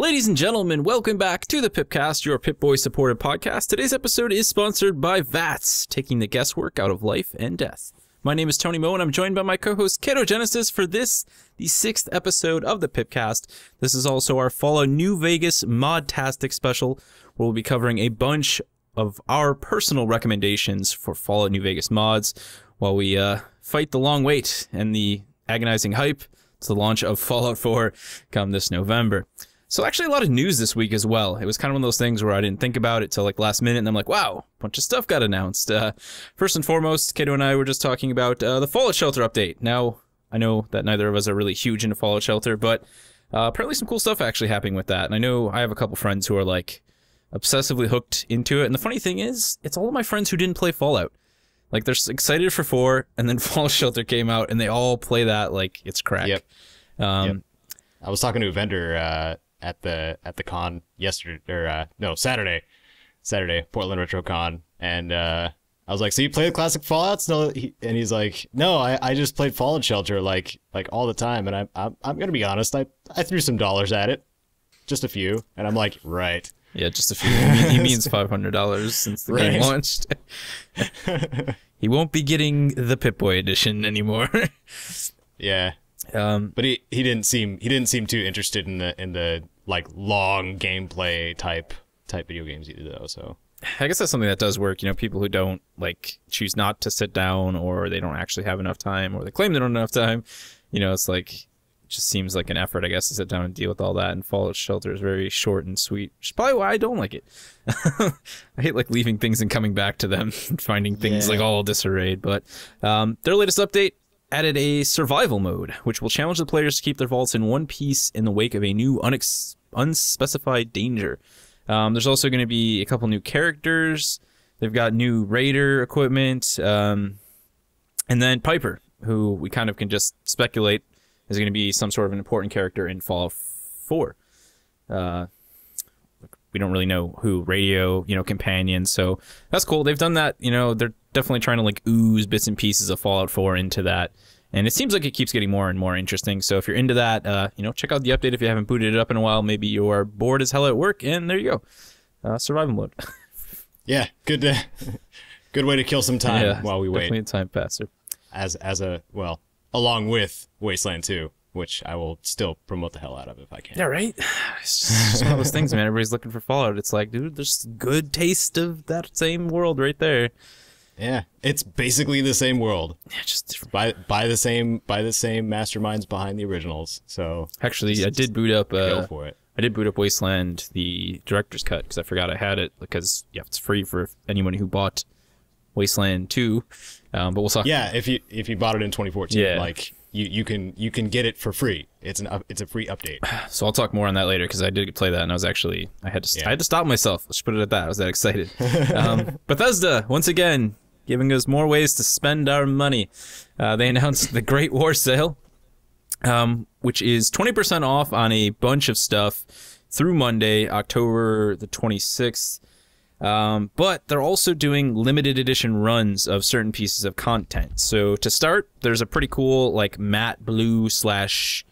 Ladies and gentlemen, welcome back to the PIPCAST, your Pip-Boy supported podcast. Today's episode is sponsored by VATS, taking the guesswork out of life and death. My name is Tony Moe, and I'm joined by my co-host Caedo Genesis for this, the 6th episode of the PIPCAST. This is also our Fallout New Vegas Mod-tastic special, where we'll be covering a bunch of our personal recommendations for Fallout New Vegas mods, while we fight the long wait and the agonizing hype to the launch of Fallout 4 come this November. So actually a lot of news this week as well. It was kind of one of those things where I didn't think about it till like last minute, and I'm like, wow, a bunch of stuff got announced. First and foremost, Caedo and I were just talking about the Fallout Shelter update. Now, I know that neither of us are really huge into Fallout Shelter, but apparently some cool stuff actually happening with that. And I know I have a couple friends who are like obsessively hooked into it. And the funny thing is, it's all of my friends who didn't play Fallout. Like, they're excited for 4, and then Fallout Shelter came out, and they all play that like it's crack. Yep. I was talking to a vendor at the con yesterday, or no, Saturday, Portland Retro Con, and I was like, so you play the classic Fallouts? No, and he's like, no, I just played Fallout Shelter like all the time, and I'm gonna be honest, I threw some dollars at it, just a few, and I'm like, right. Yeah, just a few. He means $500 since the game launched. He won't be getting the Pip-Boy edition anymore. Yeah. But he didn't seem too interested in the like long gameplay type video games either, though. So I guess that's something that does work. You know, people who don't like choose not to sit down, or they don't actually have enough time, or they claim they don't have enough time. You know, it's like, it just seems like an effort, I guess, to sit down and deal with all that. And Fallout Shelter is very short and sweet, which is probably why I don't like it. I hate like leaving things and coming back to them and finding things like all disarrayed. But their latest update added a survival mode, which will challenge the players to keep their vaults in one piece in the wake of a new unspecified danger. There's also going to be a couple new characters. They've got new raider equipment, and then Piper, who we kind of can just speculate is going to be some sort of an important character in Fallout 4. We don't really know who. Radio, companion, so that's cool. They've done that. They're definitely trying to like ooze bits and pieces of Fallout 4 into that, and it seems like it keeps getting more and more interesting. So if you're into that, check out the update if you haven't booted it up in a while. Maybe you're bored as hell at work, and there you go. Survival mode. Yeah, good way to kill some time while we wait. Definitely a time passer. Along with Wasteland 2, which I will still promote the hell out of if I can. Yeah, right? It's just one of those things, man. Everybody's looking for Fallout. It's like, dude, there's good taste of that same world right there. Yeah, it's basically the same world. Yeah, just different. by the same masterminds behind the originals. So actually, I did boot up. Go for it. I did boot up Wasteland, the director's cut, because I forgot I had it. Because it's free for anyone who bought Wasteland 2. But we'll talk. Yeah, if you bought it in 2014, like you can get it for free. It's a free update. So I'll talk more on that later, because I did play that, and I was actually I had to stop myself. Let's put it at that. I was that excited. Bethesda once again giving us more ways to spend our money. They announced the Great War Sale, which is 20% off on a bunch of stuff through Monday, October the 26th. But they're also doing limited edition runs of certain pieces of content. So to start, there's a pretty cool like matte blue slash,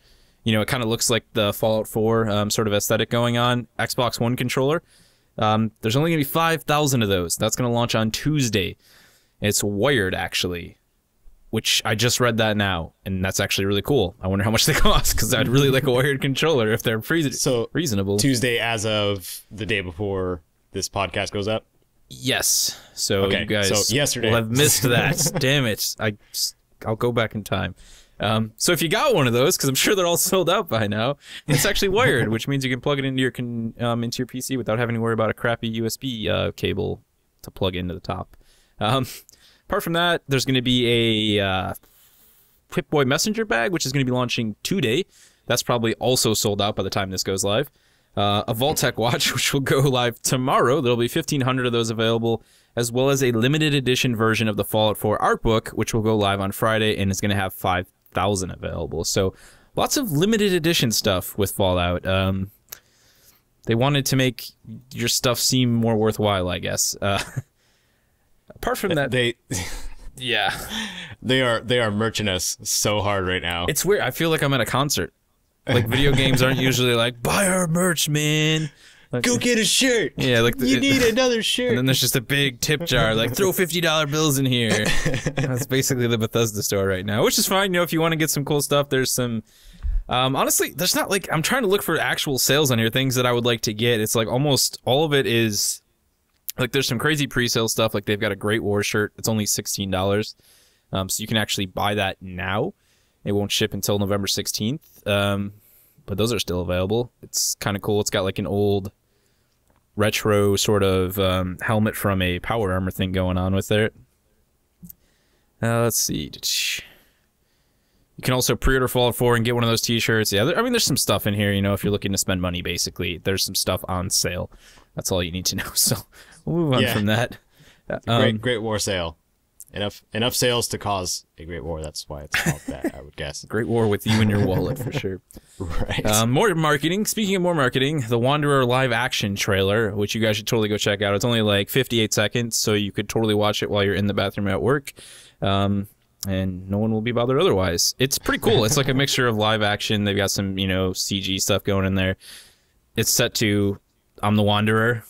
it kind of looks like the Fallout 4 sort of aesthetic going on, Xbox One controller. There's only going to be 5,000 of those. That's going to launch on Tuesday. It's wired, actually, which I just read that now, and that's actually really cool. I wonder how much they cost, because I'd really like a wired controller if they're reasonable. Tuesday as of the day before this podcast goes up? Yes. So you guys yesterday will have missed that. Damn it. I'll go back in time. So if you got one of those, because I'm sure they're all sold out by now, it's actually wired, which means you can plug it into your PC without having to worry about a crappy USB cable to plug into the top. Apart from that, there's going to be a Pip-Boy Messenger bag, which is going to be launching today. That's probably also sold out by the time this goes live. A Vault-Tec watch, which will go live tomorrow. There'll be 1,500 of those available, as well as a limited edition version of the Fallout 4 art book, which will go live on Friday, and is going to have 5,000 available. So lots of limited edition stuff with Fallout. They wanted to make your stuff seem more worthwhile, I guess. Apart from that, they are merching us so hard right now. It's weird. I feel like I'm at a concert. Like video games aren't usually like, buy our merch, man. Like, go get a shirt. Yeah, like you need another shirt. And then there's just a big tip jar, like throw $50 bills in here. That's basically the Bethesda store right now, which is fine. You know, if you want to get some cool stuff, there's some. Honestly, there's not like I'm trying to look for actual sales on here, things that I would like to get. It's like almost all of it is like there's some crazy pre-sale stuff. Like they've got a Great War shirt. It's only $16, so you can actually buy that now. It won't ship until November 16th, but those are still available. It's kind of cool. It's got like an old retro sort of helmet from a Power Armor thing going on with it. Let's see. You can also pre-order Fallout 4 and get one of those t-shirts. Yeah, I mean, there's some stuff in here, you know, if you're looking to spend money, basically. There's some stuff on sale. That's all you need to know. So we'll move on from that. Great War sale. Enough sales to cause a Great War. That's why it's called that, I would guess. Great War with you and your wallet, for sure. Right. More marketing. Speaking of more marketing, the Wanderer live action trailer, which you guys should totally go check out. It's only like 58 seconds, so you could totally watch it while you're in the bathroom at work. And no one will be bothered otherwise. It's pretty cool. It's like a mixture of live action. They've got some, you know, CG stuff going in there. It's set to I'm the Wanderer.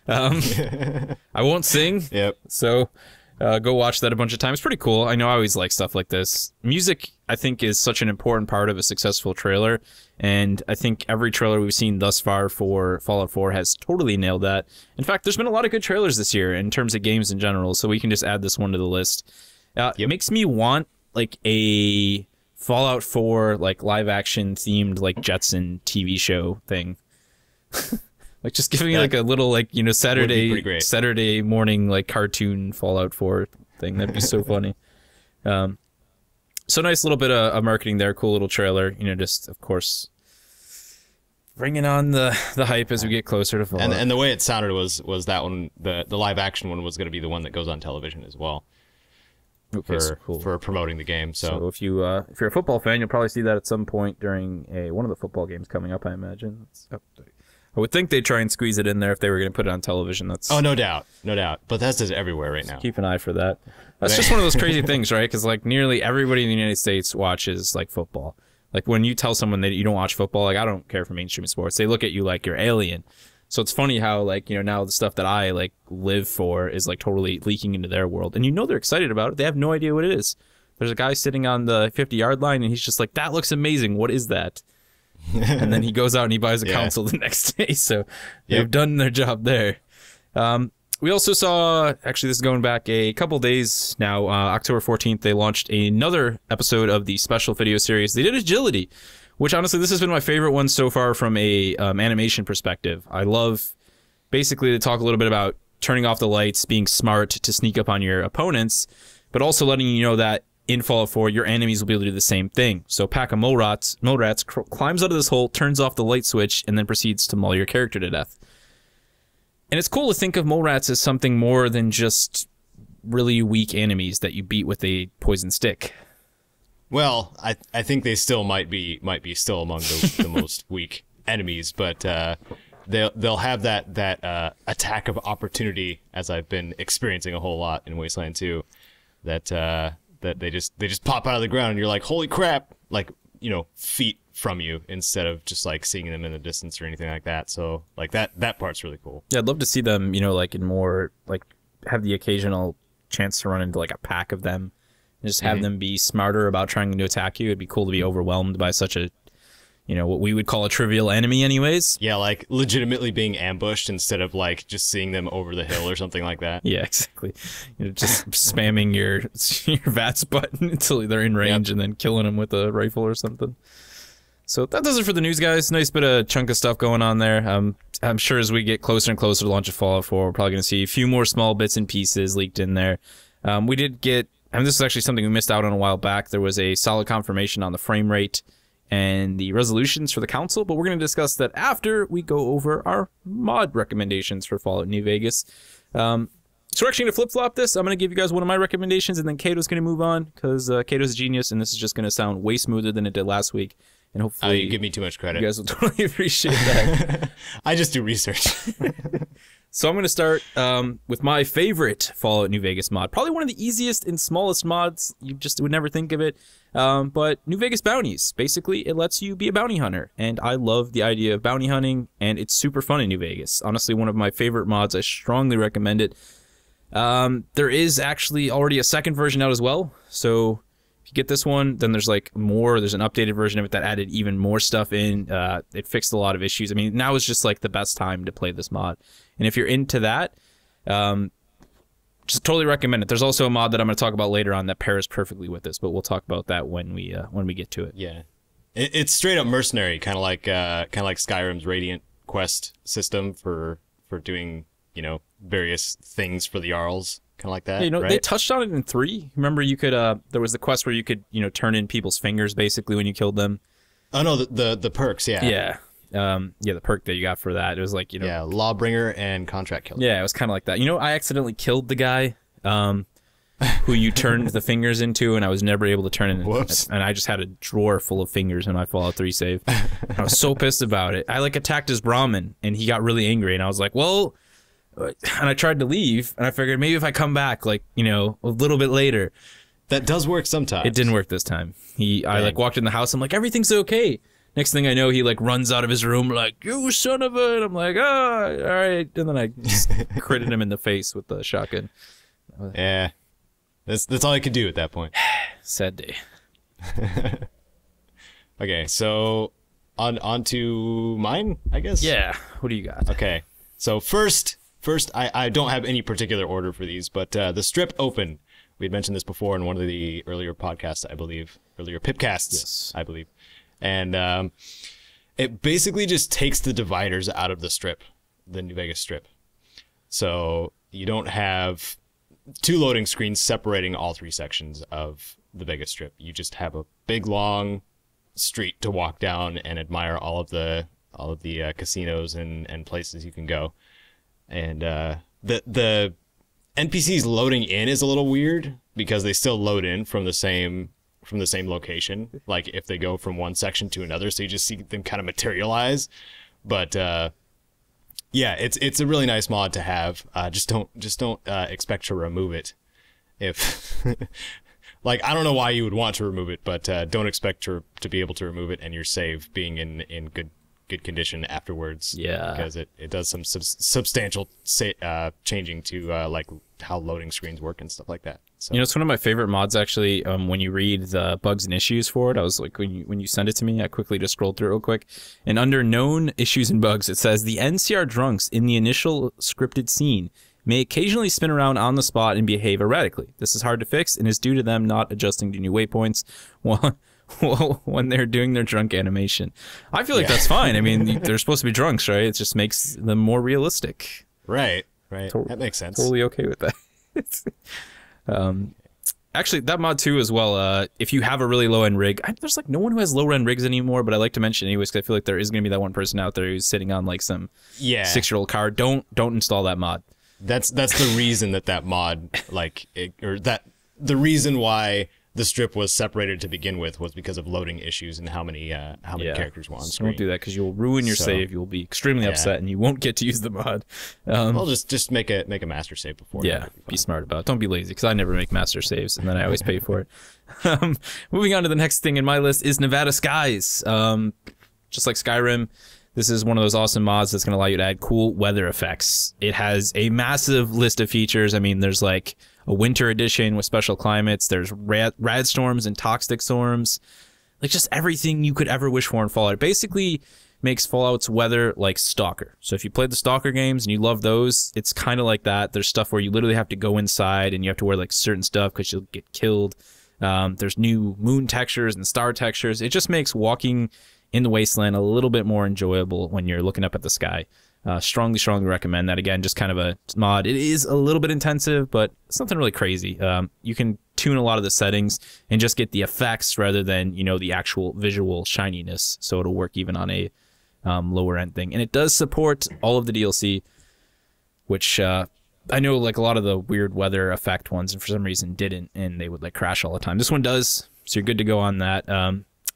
I won't sing. Yep. So go watch that a bunch of times. Pretty cool. I know I always like stuff like this. Music, I think, is such an important part of a successful trailer. And I think every trailer we've seen thus far for Fallout 4 has totally nailed that. In fact, there's been a lot of good trailers this year in terms of games in general. So we can just add this one to the list. It makes me want like a Fallout 4 like live action themed like Jetson TV show thing. Like just giving me like a little like, you know, Saturday morning like cartoon Fallout 4 thing. That'd be so funny. So nice little bit of marketing there. Cool little trailer. You know, just of course bringing on the hype as we get closer to Fallout. And the way it sounded was that one, the live action one was going to be the one that goes on television as well. Okay, for promoting the game. So if you're a football fan, you'll probably see that at some point during one of the football games coming up, I imagine. I would think they'd try and squeeze it in there if they were going to put it on television. No doubt. Bethesda's everywhere right now. Keep an eye for that. That's just one of those crazy things, right? Because like nearly everybody in the United States watches like football. Like when you tell someone that you don't watch football, like I don't care for mainstream sports, they look at you like you're alien. So it's funny how, like, you know, now the stuff that I, like, live for is, like, totally leaking into their world. And you know they're excited about it. They have no idea what it is. There's a guy sitting on the 50-yard line, and he's just like, that looks amazing. What is that? And then he goes out and he buys a console the next day. So they've done their job there. We also saw, actually, this is going back a couple days now, October 14th, they launched another episode of the special video series. They did Agility, which honestly, this has been my favorite one so far from a animation perspective. I love basically to talk a little bit about turning off the lights, being smart to sneak up on your opponents, but also letting you know that in Fallout 4, your enemies will be able to do the same thing. So a pack of mole rats climbs out of this hole, turns off the light switch, and then proceeds to maul your character to death. And it's cool to think of mole rats as something more than just really weak enemies that you beat with a poison stick. Well, I think they still might be still among the most weak enemies, but they'll have that attack of opportunity, as I've been experiencing a whole lot in Wasteland 2, that they just pop out of the ground and you're like, holy crap, like, you know, feet from you instead of just like seeing them in the distance or anything like that. So like that part's really cool. Yeah, I'd love to see them, you know, like in more like have the occasional chance to run into like a pack of them. And just have them be smarter about trying to attack you. It'd be cool to be overwhelmed by such a, you know, what we would call a trivial enemy anyways. Yeah, like legitimately being ambushed instead of like just seeing them over the hill or something like that. Yeah, exactly. You know, just spamming your VATS button until they're in range and then killing them with a rifle or something. So that does it for the news, guys. Nice bit of chunk of stuff going on there. I'm sure as we get closer and closer to launch of Fallout 4, we're probably going to see a few more small bits and pieces leaked in there. We did get... and this is actually something we missed out on a while back. There was a solid confirmation on the frame rate and the resolutions for the console, but we're going to discuss that after we go over our mod recommendations for Fallout New Vegas. So we're actually going to flip-flop this. I'm going to give you guys one of my recommendations, and then Caedo's going to move on, because Caedo's a genius, and this is just going to sound way smoother than it did last week. and hopefully you give me too much credit. You guys will totally appreciate that. I just do research. So I'm going to start with my favorite Fallout New Vegas mod. Probably one of the easiest and smallest mods. You just would never think of it. But New Vegas Bounties. Basically, it lets you be a bounty hunter. And I love the idea of bounty hunting, and it's super fun in New Vegas. Honestly, one of my favorite mods. I strongly recommend it. There is actually already a second version out as well. So if you get this one, then there's like more. There's an updated version of it that added even more stuff in. It fixed a lot of issues. I mean, now is just like the best time to play this mod. And if you're into that, just totally recommend it. There's also a mod that I'm going to talk about later on that pairs perfectly with this, but we'll talk about that when we get to it. Yeah, it's straight up mercenary, kind of like Skyrim's Radiant quest system for doing various things for the Jarls, kind of like that. Yeah, right? They touched on it in 3. Remember, you could there was the quest where you could turn in people's fingers basically when you killed them. Oh no, the perks, yeah. Yeah. The perk that you got for that, it was like, yeah, Lawbringer and Contract Killer. Yeah, it was kind of like that. I accidentally killed the guy who you turned the fingers into, and I was never able to turn it. Whoops. And I just had a drawer full of fingers in my Fallout 3 save. I was so pissed about it. I attacked his Brahmin, and he got really angry, and I was like, well, and I tried to leave, and I figured maybe if I come back a little bit later. That does work sometimes. It didn't work this time. I walked in the house, I'm like, everything's okay. Next thing I know, he runs out of his room like, you son of a... And I'm like, all right. And then I just critted him in the face with the shotgun. Yeah. That's all I could do at that point. Sad day. Okay, so on to mine, I guess? Yeah. What do you got? Okay. So first I don't have any particular order for these, but the strip open. We had mentioned this before in one of the earlier podcasts, I believe. Earlier PIPCASts, yes. I believe. And it basically just takes the dividers out of the strip, the New Vegas strip. So you don't have 2 loading screens separating all 3 sections of the Vegas strip. You just have a big long street to walk down and admire all of the casinos and places you can go. And the NPCs loading in is a little weird because they still load in from the same location, like if they go from one section to another, so you just see them kind of materialize. But yeah, it's a really nice mod to have. Just don't expect to remove it. If I don't know why you would want to remove it, but don't expect to be able to remove it and your save being in good condition afterwards. Yeah, because it does some substantial changing to how loading screens work and stuff like that. So. It's one of my favorite mods actually. When you read the bugs and issues for it, I was like, when you send it to me, I quickly just scrolled through it real quick, and under known issues and bugs, it says the NCR Drunks in the initial scripted scene may occasionally spin around on the spot and behave erratically. This is hard to fix and is due to them not adjusting to new waypoints when they're doing their drunk animation. I feel like that's fine. I mean, they're supposed to be drunks, right? It just makes them more realistic. Right. That makes sense. Totally okay with that. Actually, that mod too as well, if you have a really low-end rig, there's no one who has low-end rigs anymore, but I like to mention anyways because I feel like there is going to be that one person out there who's sitting on some 6-year-old car. Don't install that mod. That's the reason that mod, the reason why the strip was separated to begin with was because of loading issues and how many characters were on screen. Don't do that because you'll ruin your save. You'll be extremely upset and you won't get to use the mod. Well, just make a master save before. Yeah, be smart about it. Don't be lazy because I never make master saves and then I always pay for it. Moving on to the next thing in my list is Nevada Skies. Just like Skyrim, this is one of those awesome mods that's going to allow you to add cool weather effects. It has a massive list of features. I mean, there's a winter edition with special climates. There's rad storms and toxic storms. Just everything you could ever wish for in Fallout. It basically makes Fallout's weather like Stalker. So if you played the Stalker games and you love those, it's kind of like that. There's stuff where you literally have to go inside and you have to wear certain stuff because you'll get killed. There's new moon textures and star textures. It just makes walking in the wasteland a little bit more enjoyable when you're looking up at the sky. Strongly recommend that. Again, just kind of a mod. It is a little bit intensive, but it's nothing really crazy. You can tune a lot of the settings and just get the effects rather than, the actual visual shininess. So it'll work even on a lower end thing. And it does support all of the DLC, which I know a lot of the weird weather effect ones, and for some reason didn't, and they would crash all the time. This one does, so you're good to go on that.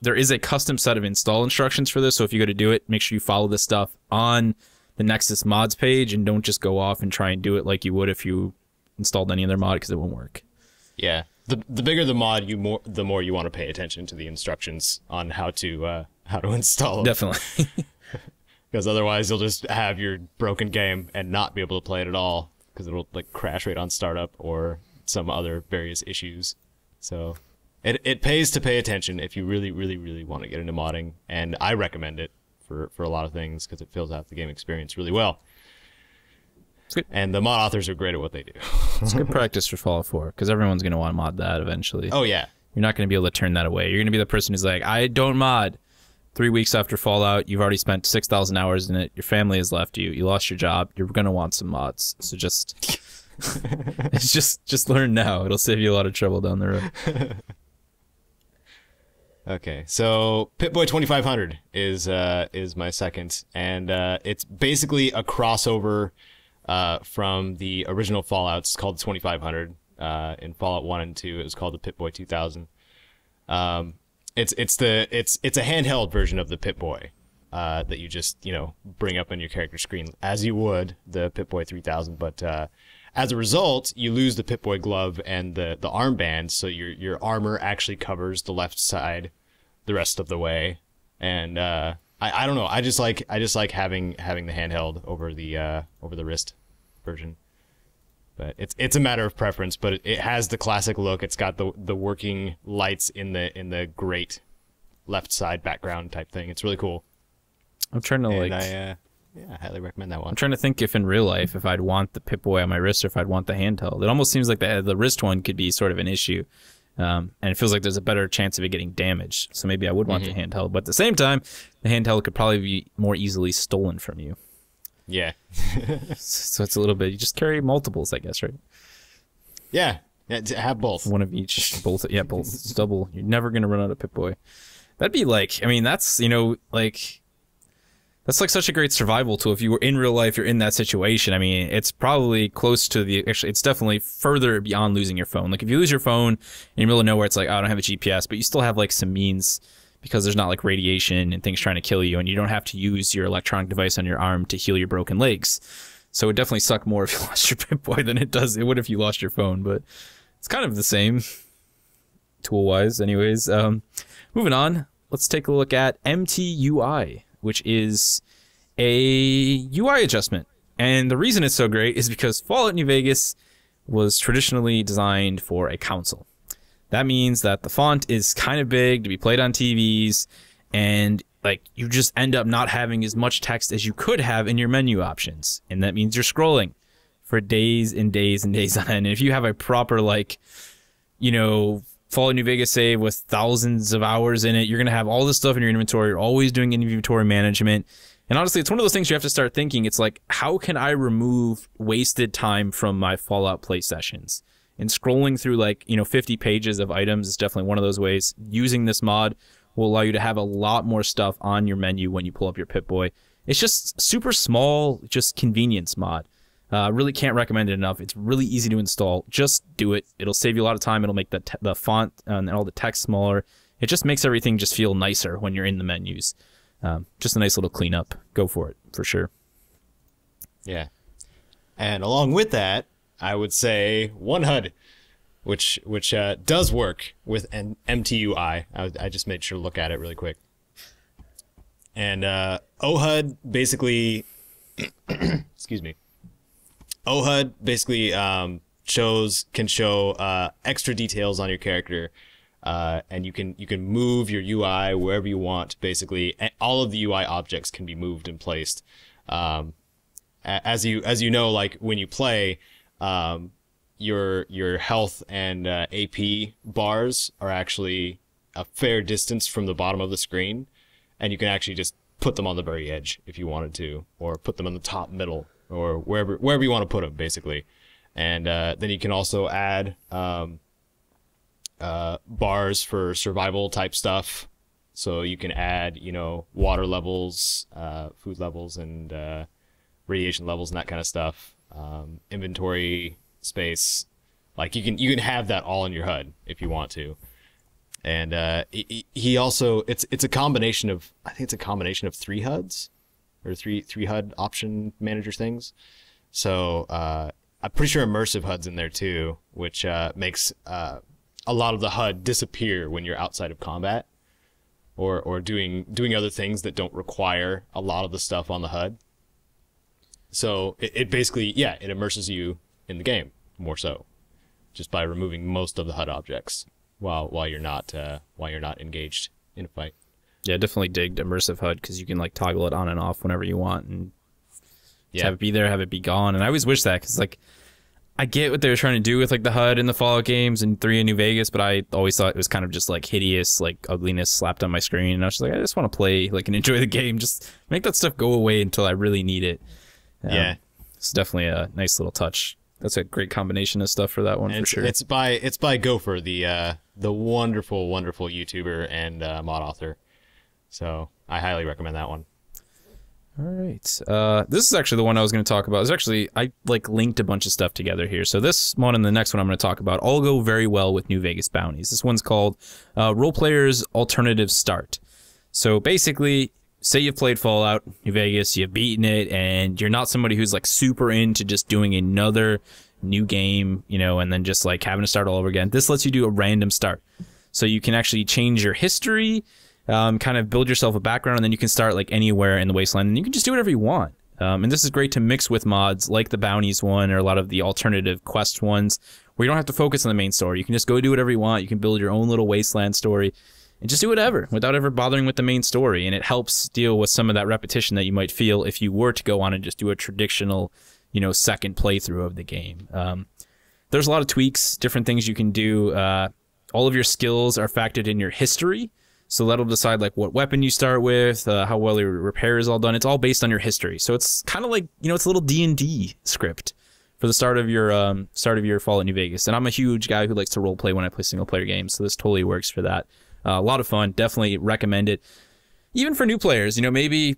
there is a custom set of install instructions for this. So if you go to do it, make sure you follow this stuff on the Nexus mods page and don't just go off and try and do it like you would if you installed any other mod, because it won't work. Yeah, the bigger the mod, the more you want to pay attention to the instructions on how to install them. Definitely. Because otherwise you'll just have your broken game and not be able to play it at all, because it'll like crash right on startup or some other various issues. So it pays to pay attention if you really, really, really want to get into modding, and I recommend it for a lot of things because it fills out the game experience really well. And the mod authors are great at what they do. It's good practice for Fallout 4, because everyone's going to want to mod that eventually. Oh, yeah. You're not going to be able to turn that away. You're going to be the person who's like, I don't mod. 3 weeks after Fallout, you've already spent 6,000 hours in it. Your family has left you. You lost your job. You're going to want some mods. So just just learn now. It'll save you a lot of trouble down the road. Okay, so Pip-Boy 2500 is my second, and it's basically a crossover from the original Fallouts. It's called the 2500. In Fallout 1 and 2, it was called the Pip-Boy 2000. It's a handheld version of the Pip-Boy that you just, bring up on your character screen as you would the Pip-Boy 3000, but as a result, you lose the Pip-Boy glove and the armband, so your armor actually covers the left side the rest of the way. And I don't know, I just like having the handheld over the wrist version. But it's a matter of preference, but it has the classic look. It's got the working lights in the great left side background type thing. It's really cool. I'm trying to I highly recommend that one. I'm trying to think if in real life if I'd want the Pip-Boy on my wrist or if I'd want the handheld. It almost seems like the wrist one could be sort of an issue, and it feels like there's a better chance of it getting damaged. So maybe I would want the handheld, but at the same time, the handheld could probably be more easily stolen from you. Yeah. So it's a little bit, you just carry multiples, I guess, right? Yeah, have both. One of each, both. Yeah, both. It's double. You're never going to run out of Pip-Boy. That'd be like, I mean, that's, that's like such a great survival tool. If you were in real life, you're in that situation. I mean, it's probably close to actually, it's definitely further beyond losing your phone. Like if you lose your phone in the middle of nowhere, it's like, oh, I don't have a GPS, but you still have like some means because there's not like radiation and things trying to kill you, and you don't have to use your electronic device on your arm to heal your broken legs. So it would definitely suck more if you lost your Pip-Boy than it would if you lost your phone, but it's kind of the same tool-wise. Anyways, moving on, let's take a look at MTUI, which is a UI adjustment. And the reason it's so great is because Fallout New Vegas was traditionally designed for a console. That means that the font is kind of big to be played on TVs, and like you just end up not having as much text as you could have in your menu options. And that means you're scrolling for days and days and days on end. And if you have a proper Fallout New Vegas save with thousands of hours in it, you're going to have all this stuff in your inventory. You're always doing inventory management. And honestly, it's one of those things you have to start thinking. It's like, how can I remove wasted time from my Fallout play sessions? And scrolling through 50 pages of items is definitely one of those ways. Using this mod will allow you to have a lot more stuff on your menu when you pull up your Pip-Boy. It's just super small, just convenience mod. Really can't recommend it enough. It's really easy to install. Just do it. It'll save you a lot of time. It'll make the font and all the text smaller. It just makes everything just feel nicer when you're in the menus. Just a nice little cleanup. Go for it, for sure. Yeah. And along with that, I would say OneHUD, which does work with an MTUI. I just made sure to look at it really quick. And OHUD basically, excuse me. OHUD basically can show extra details on your character, and you can move your UI wherever you want. Basically, all of the UI objects can be moved and placed. As you know, like when you play, your health and AP bars are actually a fair distance from the bottom of the screen, and you can actually just put them on the very edge if you wanted to, or put them in the top middle, or wherever you want to put them, basically. And then you can also add bars for survival type stuff. So you can add, water levels, food levels, and radiation levels and that kind of stuff. Inventory space, like you can have that all in your HUD if you want to. And he also it's a combination of, I think it's a combination of 3 HUDs or three HUD option manager things. So I'm pretty sure immersive HUD's in there too, which makes a lot of the HUD disappear when you're outside of combat or doing other things that don't require a lot of the stuff on the HUD. So it basically, yeah, it immerses you in the game more so, just by removing most of the HUD objects while you're not engaged in a fight. Yeah, definitely digged immersive HUD because you can like toggle it on and off whenever you want, and have it be there, have it be gone. And I always wish that, because like I get what they were trying to do with like the HUD in the Fallout games and 3 in New Vegas, but I always thought it was kind of just like hideous, like ugliness slapped on my screen. And I was just like, I just want to play like and enjoy the game. Just make that stuff go away until I really need it. Yeah, it's definitely a nice little touch. That's a great combination of stuff for that one, for sure. It's by Gopher, the wonderful YouTuber and mod author. So I highly recommend that one. All right. This is actually the one I was going to talk about. I like linked a bunch of stuff together here. So this one and the next one I'm going to talk about all go very well with New Vegas bounties. This one's called Role Player's Alternative Start. So basically, say you've played Fallout New Vegas, you've beaten it, and you're not somebody who's like super into just doing another new game, you know, and then just like having to start all over again. This lets you do a random start. So you can actually change your history, kind of build yourself a background, and then you can start like anywhere in the wasteland, and you can just do whatever you want. And this is great to mix with mods like the bounties one or a lot of the alternative quest ones where you don't have to focus on the main story. You can just go do whatever you want. You can build your own little wasteland story and just do whatever without ever bothering with the main story. And it helps deal with some of that repetition that you might feel if you were to go on and just do a traditional, you know, second playthrough of the game. There's a lot of tweaks, different things you can do. All of your skills are factored in your history. So that'll decide like what weapon you start with, how well your repair is all done. It's all based on your history. So it's kind of like, you know, it's a little D&D script for the start of your Fallout New Vegas. And I'm a huge guy who likes to role play when I play single player games, so this totally works for that. A lot of fun. Definitely recommend it. Even for new players, you know, maybe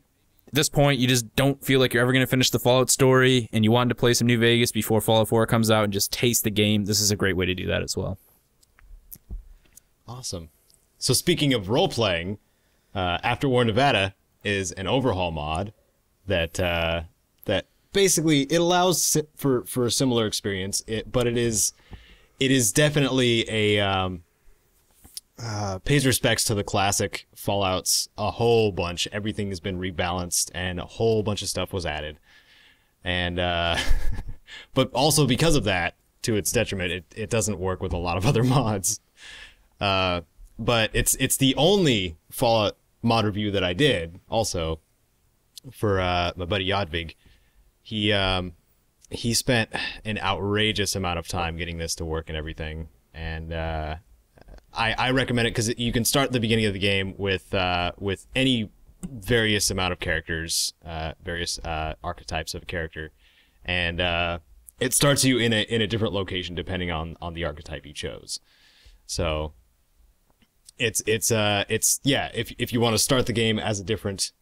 at this point you just don't feel like you're ever going to finish the Fallout story and you wanted to play some New Vegas before Fallout 4 comes out and just taste the game. This is a great way to do that as well. Awesome. So speaking of role-playing, After War Nevada is an overhaul mod that that basically it allows for a similar experience, but it is definitely a pays respects to the classic Fallouts a whole bunch. Everything has been rebalanced and a whole bunch of stuff was added, and but also because of that, to its detriment, it doesn't work with a lot of other mods. But it's the only Fallout mod review that I did also for my buddy Yadvig. He spent an outrageous amount of time getting this to work and everything, and I recommend it because you can start at the beginning of the game with any various amount of characters, various archetypes of a character, and it starts you in a different location depending on the archetype you chose. So it's yeah, if you want to start the game as a different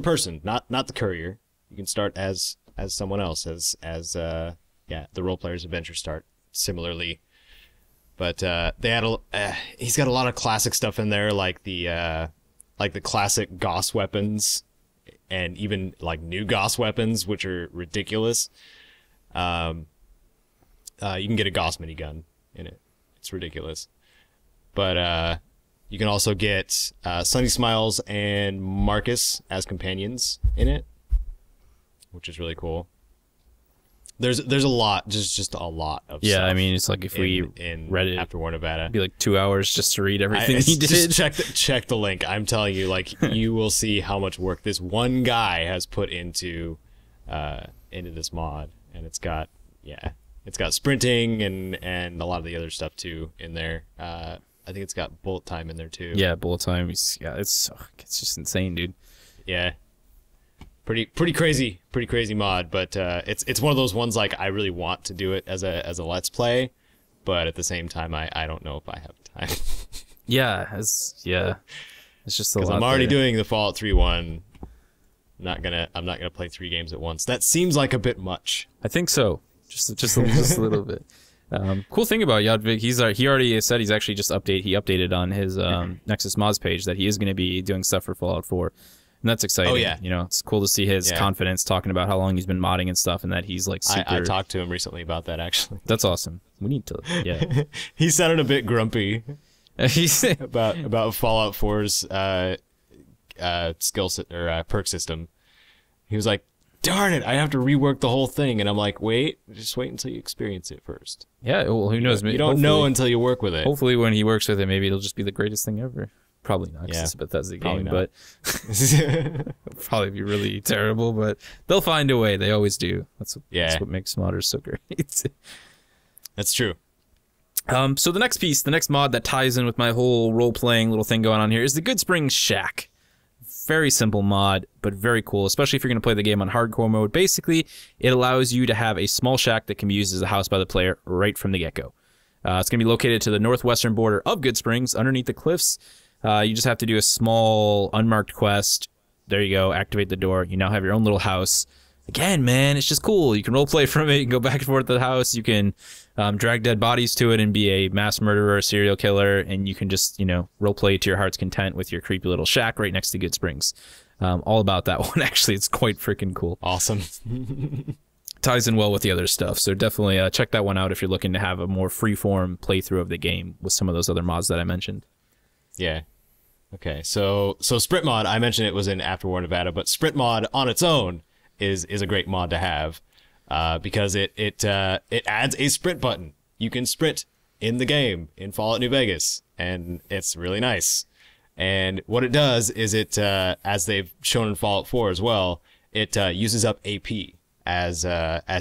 person, not the courier, you can start as someone else, as yeah, the role player's adventure start similarly. But they had he's got a lot of classic stuff in there, like the classic Gauss weapons, and even like new Gauss weapons, which are ridiculous. You can get a Gauss minigun in it. It's ridiculous. But you can also get Sunny Smiles and Marcus as companions in it, which is really cool. There's a lot, just a lot of stuff. Yeah, I mean, it's like if we read it After War Nevada, it'd be like 2 hours just to read everything he did. Just check the link. I'm telling you, like, you will see how much work this one guy has put into this mod, and it's got sprinting and a lot of the other stuff too in there. I think it's got bullet time in there too. Yeah, bullet time. Yeah, it's just insane, dude. Yeah, pretty crazy mod. But it's one of those ones like I really want to do it as a let's play, but at the same time I don't know if I have time. It's just a lot. Because I'm already doing the Fallout 3 one. I'm not gonna play 3 games at once. That seems like a bit much. I think so. Just a little bit. Cool thing about Yadvig, he already said he's actually just updated on his Nexus Mods page that he is going to be doing stuff for Fallout 4. And that's exciting. Oh, yeah. You know, it's cool to see his confidence talking about how long he's been modding and stuff, and that he's like super... I talked to him recently about that, actually. That's awesome. We need to, yeah. He sounded a bit grumpy about Fallout 4's skill set, or perk system. He was like, darn it, I have to rework the whole thing. And I'm like, just wait until you experience it first. Yeah, well, who knows? You don't know until you work with it. Hopefully when he works with it, maybe it'll just be the greatest thing ever. Probably not, because it's a Bethesda game, but it'll probably be really terrible, but they'll find a way. They always do. That's what makes modders so great. That's true. So the next mod that ties in with my whole role-playing little thing going on here is the Goodspring Shack. Very simple mod, but very cool, especially if you're going to play the game on hardcore mode. Basically, it allows you to have a small shack that can be used as a house by the player right from the get-go. It's going to be located to the northwestern border of Goodsprings, underneath the cliffs. You just have to do a small unmarked quest. There you go. Activate the door. You now have your own little house. Again, man, it's just cool. You can roleplay from it. You can go back and forth to the house. You can drag dead bodies to it and be a mass murderer, serial killer, and you can just, roleplay to your heart's content with your creepy little shack right next to Goodsprings. All about that one, actually. It's quite freaking cool. Awesome. Ties in well with the other stuff, so definitely check that one out if you're looking to have a more freeform playthrough of the game with some of those other mods that I mentioned. Yeah. Okay, so Sprint Mod, I mentioned it was in After War, Nevada, but Sprint Mod on its own is a great mod to have because it adds a sprint button. You can sprint in the game in Fallout New Vegas, and it's really nice. And what it does is as they've shown in Fallout 4 as well, it uses up AP as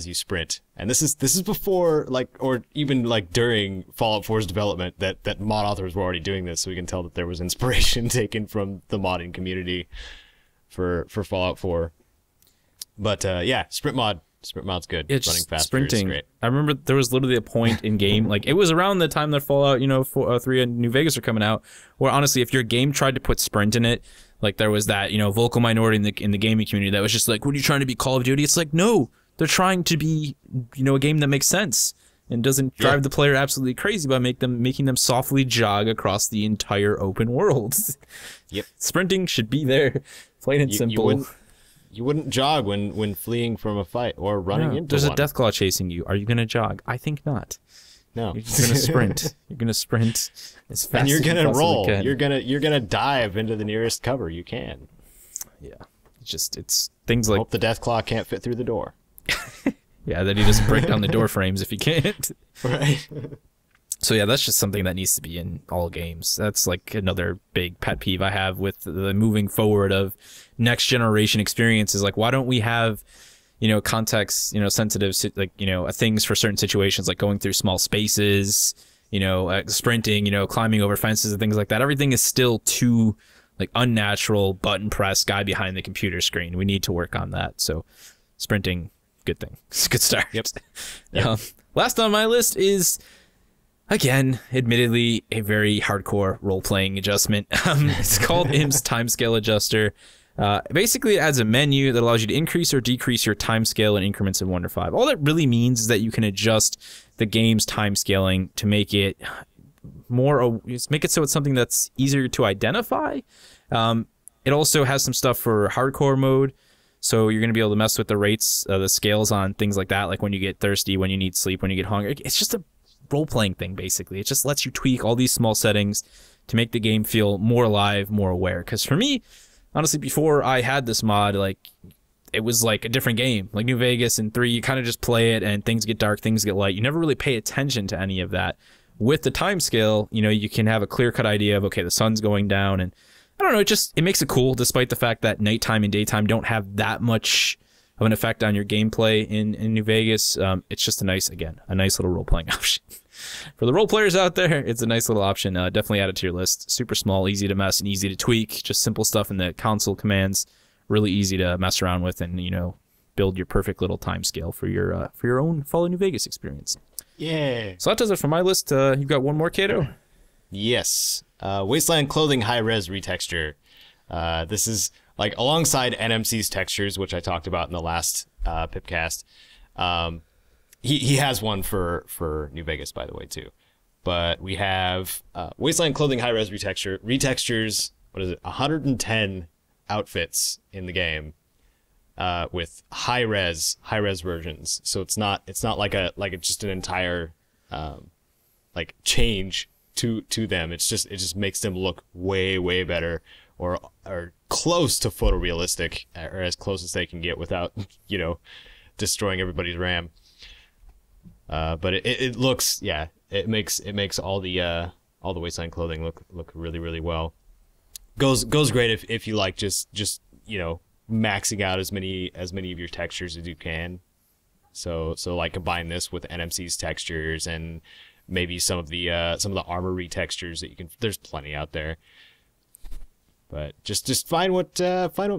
you sprint. And this is before, or even during Fallout 4's development, that mod authors were already doing this, so we can tell that there was inspiration taken from the modding community for Fallout 4. But yeah, Sprint Mod's good. It's running faster sprinting. is great. I remember there was literally a point in game, it was around the time that Fallout 3 and New Vegas are coming out, where honestly, if your game tried to put sprint in it, there was that vocal minority in the gaming community that was just like, "What are you trying to be, Call of Duty?" It's like, no, they're trying to be a game that makes sense and doesn't drive the player absolutely crazy by making them softly jog across the entire open world. Yep, sprinting should be there, plain and simple. You wouldn't jog when fleeing from a fight or running into there's one. There's a Deathclaw chasing you. Are you going to jog? I think not. No. You're going to sprint. You're going to sprint as fast and you're going to roll. You're gonna dive into the nearest cover you can. Yeah. It's things like... Hope the Deathclaw can't fit through the door. Yeah, then you just break down the door frames if you can't. Right. So yeah, that's just something that needs to be in all games. That's another big pet peeve I have with the moving forward of next generation experiences. Why don't we have, context, sensitive, things for certain situations, like going through small spaces, sprinting, climbing over fences and things like that. Everything is still too unnatural button press guy behind the computer screen. We need to work on that. So sprinting, good thing. It's a good start. Yep. Last on my list is, again, admittedly, a very hardcore role-playing adjustment. It's called IM's Timescale Adjuster. Basically, it adds a menu that allows you to increase or decrease your timescale in increments of 1 to 5. All that really means is that you can adjust the game's timescaling to make it so it's something that's easier to identify. It also has some stuff for hardcore mode. So you're going to be able to mess with the rates, the scales on things like that, like when you get thirsty, when you need sleep, when you get hungry. It's just a role-playing thing, basically. It just lets you tweak all these small settings to make the game feel more alive, more aware. Because for me, honestly, before I had this mod, it was like a different game. Like New Vegas and 3, you kind of just play it and things get dark, things get light. You never really pay attention to any of that. With the time scale, you can have a clear-cut idea of, okay, the sun's going down, and I don't know, it makes it cool, despite the fact that nighttime and daytime don't have that much of an effect on your gameplay in New Vegas. It's just a nice little role-playing option. For the role players out there, it's a nice little option. Definitely add it to your list. Super small, easy to mess, and easy to tweak. Just simple stuff in the console commands. Really easy to mess around with and, build your perfect little time scale for your own Fallout New Vegas experience. Yeah. So that does it for my list. You've got one more, Caedo? Yes. Waistline Clothing High-Res Retexture. This is alongside NMC's textures, which I talked about in the last PIPCAST. he has one for New Vegas, by the way, too. But we have waistline clothing high-res retextures. What is it? 110 outfits in the game, with high-res versions. So it's not like just an entire like change to them. It just makes them look way better, or close to photorealistic, or as close as they can get without destroying everybody's RAM. But it looks, yeah, it makes all the waistline clothing look really well. Goes great if you like just maxing out as many of your textures as you can. So like combine this with NMC's textures and maybe some of the armor retextures that you can. There's plenty out there. But just find what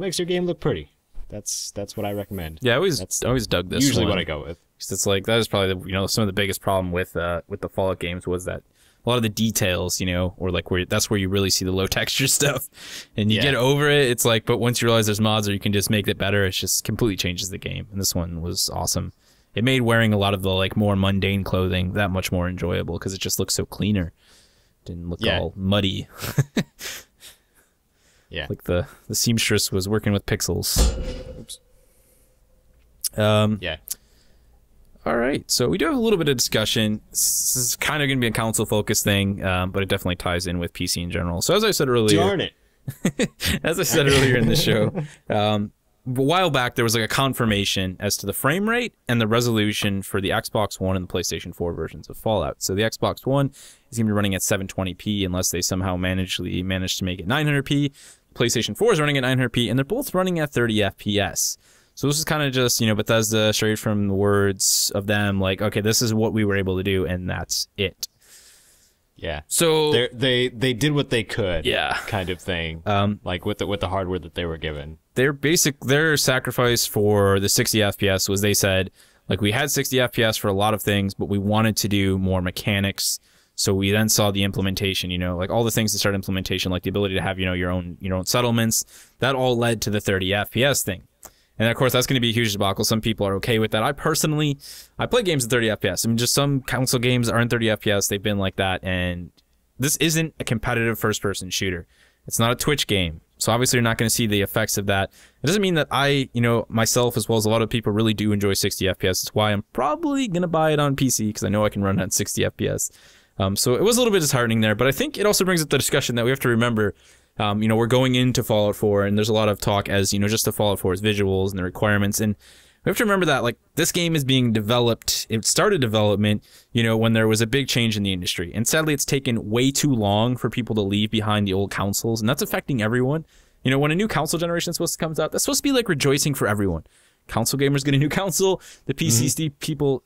makes your game look pretty. That's what I recommend. Yeah, I always dug this. Usually what I go with. It's like that is probably some of the biggest problem with the Fallout games was that a lot of the details, or like that's where you really see the low texture stuff, and you get over it. It's like, but once you realize there's mods or you can just make it better, it just completely changes the game. And this one was awesome. It made wearing a lot of the like more mundane clothing that much more enjoyable because it just looks so cleaner. Didn't look all muddy. Yeah, like the seamstress was working with pixels. Oops. Yeah. All right, so we do have a little bit of discussion. This is kind of going to be a console-focused thing, but it definitely ties in with PC in general. So as I said earlier... Darn it! As I said earlier in the show, a while back there was like a confirmation as to the frame rate and the resolution for the Xbox One and the PlayStation 4 versions of Fallout. So the Xbox One is going to be running at 720p unless they somehow manage to make it 900p. PlayStation 4 is running at 900p, and they're both running at 30 FPS. So this is kind of just, Bethesda straight from the words of them, like, okay, this is what we were able to do, and that's it. Yeah. So they did what they could. Yeah. Kind of thing. Like with the hardware that they were given. Their sacrifice for the 60 FPS was they said, like, we had 60 FPS for a lot of things, but we wanted to do more mechanics. So we then saw the implementation, like all the things to start implementation, like the ability to have, your own settlements. That all led to the 30 FPS thing. And of course, that's going to be a huge debacle. Some people are okay with that. I play games at 30 FPS. I mean, just some console games are in 30 FPS. They've been like that. And this isn't a competitive first-person shooter. It's not a Twitch game. So obviously, you're not going to see the effects of that. It doesn't mean that I, myself, as well as a lot of people, really do enjoy 60 FPS. That's why I'm probably going to buy it on PC, because I know I can run at 60 FPS. So it was a little bit disheartening there. But I think it also brings up the discussion that we have to remember. We're going into Fallout 4, and there's a lot of talk as, just the Fallout 4's visuals and the requirements. And we have to remember that, like, this game is being developed. It started development, when there was a big change in the industry. And sadly, it's taken way too long for people to leave behind the old consoles, and that's affecting everyone. When a new console generation is supposed to come out, that's supposed to be like rejoicing for everyone. Console gamers get a new console. The PC people,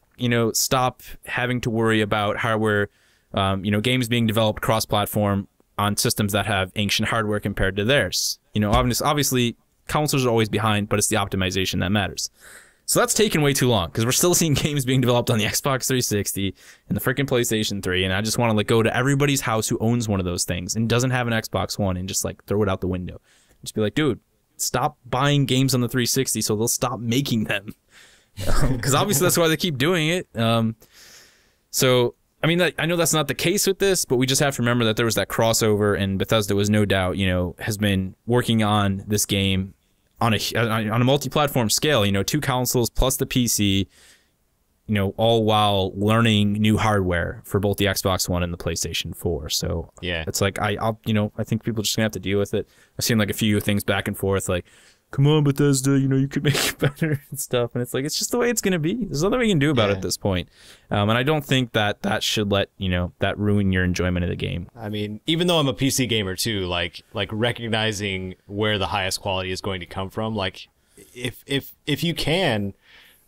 stop having to worry about hardware, games being developed cross-platform on systems that have ancient hardware compared to theirs. Obviously, consoles are always behind, but it's the optimization that matters. So that's taken way too long, because we're still seeing games being developed on the Xbox 360 and the freaking PlayStation 3, and I just want to go to everybody's house who owns one of those things and doesn't have an Xbox One and just throw it out the window. Just be like, dude, stop buying games on the 360 so they'll stop making them. Because obviously that's why they keep doing it. So... I mean, I know that's not the case with this, but we just have to remember that there was that crossover, and Bethesda was no doubt, has been working on this game on a multi-platform scale, 2 consoles plus the PC, all while learning new hardware for both the Xbox One and the PlayStation 4. So yeah, it's like, I think people are just gonna have to deal with it. I've seen like a few things back and forth, like, come on, Bethesda, you could make it better and stuff. And it's like, it's just the way it's going to be. There's nothing we can do about it at this point. And I don't think that should let, that ruin your enjoyment of the game. I mean, even though I'm a PC gamer too, like recognizing where the highest quality is going to come from, like if you can,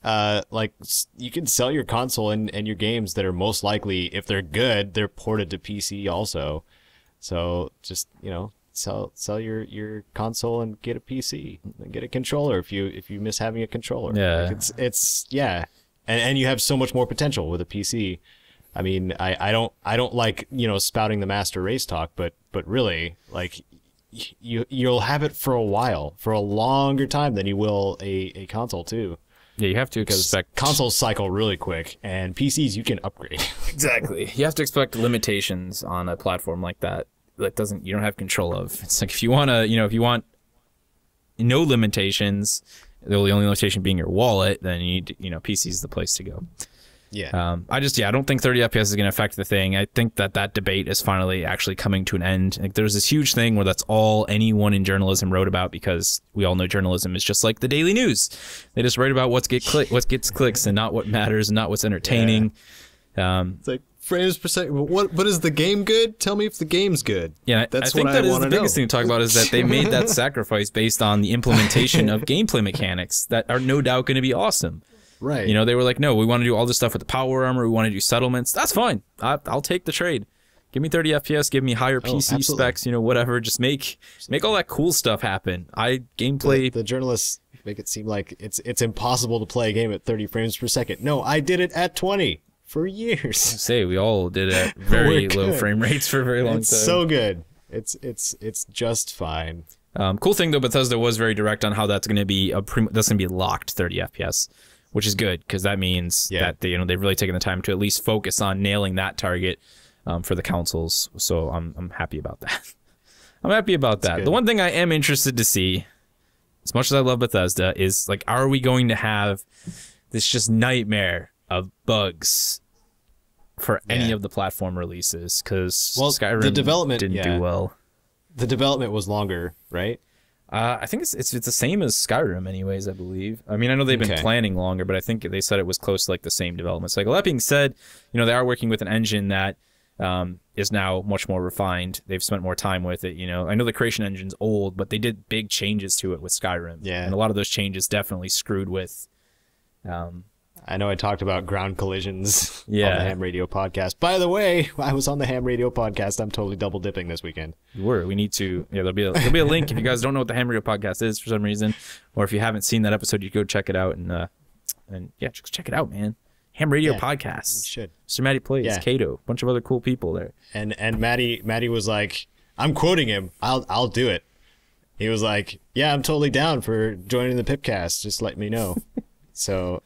you can sell your console and your games that are most likely, if they're good, they're ported to PC also. So just, sell your console and get a PC and get a controller if you miss having a controller. Yeah, like it's and you have so much more potential with a PC. I mean, I don't like spouting the master race talk, but really, like, you'll have it for a while, for a longer time than you will a console too. Yeah, you have to because expect consoles cycle really quick, and PCs you can upgrade. Exactly. You have to expect limitations on a platform like that. You don't have control of. It's like if you want no limitations, the only limitation being your wallet, then you need, PC is the place to go. Yeah. I don't think 30 FPS is going to affect the thing. I think that debate is finally actually coming to an end. Like, there's this huge thing where that's all anyone in journalism wrote about, because we all know journalism is just like the daily news. They just write about what gets clicks and not what matters and not what's entertaining. Yeah. It's like frames per second. What is the game good? Tell me if the game's good. Yeah, that's I think what that I is want the to know. biggest thing to talk about is that they made that sacrifice based on the implementation of gameplay mechanics that are no doubt going to be awesome. Right. They were like, no, we want to do all this stuff with the power armor. We want to do settlements. That's fine. I'll take the trade. Give me 30 FPS. Give me higher PC absolutely. specs. Whatever. Just make all that cool stuff happen. Gameplay. The journalists make it seem like it's impossible to play a game at 30 frames per second. No, I did it at 20 for years. Say we all did it at very low frame rates for a very long time. It's so good. It's just fine. Cool thing though, Bethesda was very direct on how that's going to be locked 30 FPS. Which is good, because that means that they've really taken the time to at least focus on nailing that target for the consoles. So I'm happy about that. I'm happy about that. Good. The one thing I am interested to see, as much as I love Bethesda, is like, are we going to have this just nightmare of bugs for any of the platform releases? Because Skyrim didn't do well. The development was longer, right? I think it's the same as Skyrim anyways, I believe. I mean, I know they've been planning longer, but I think they said it was close to like the same development cycle. That being said, they are working with an engine that is now much more refined. They've spent more time with it, I know the creation engine's old, but they did big changes to it with Skyrim. Yeah. And a lot of those changes definitely screwed with... I know I talked about ground collisions on the Yeah. Ham Radio podcast. By the way, I was on the Ham Radio podcast. I'm totally double dipping this weekend. You were. We need to... Yeah, there'll be a link if you guys don't know what the Ham Radio podcast is for some reason, or if you haven't seen that episode, you go check it out, and yeah, just check it out, man. Ham Radio podcast. You should. Mr. Matty Plays, Caedo, a bunch of other cool people there. And Matty was like, I'm quoting him, I'll do it. He was like, yeah, I'm totally down for joining the PIPCAST. Just let me know. So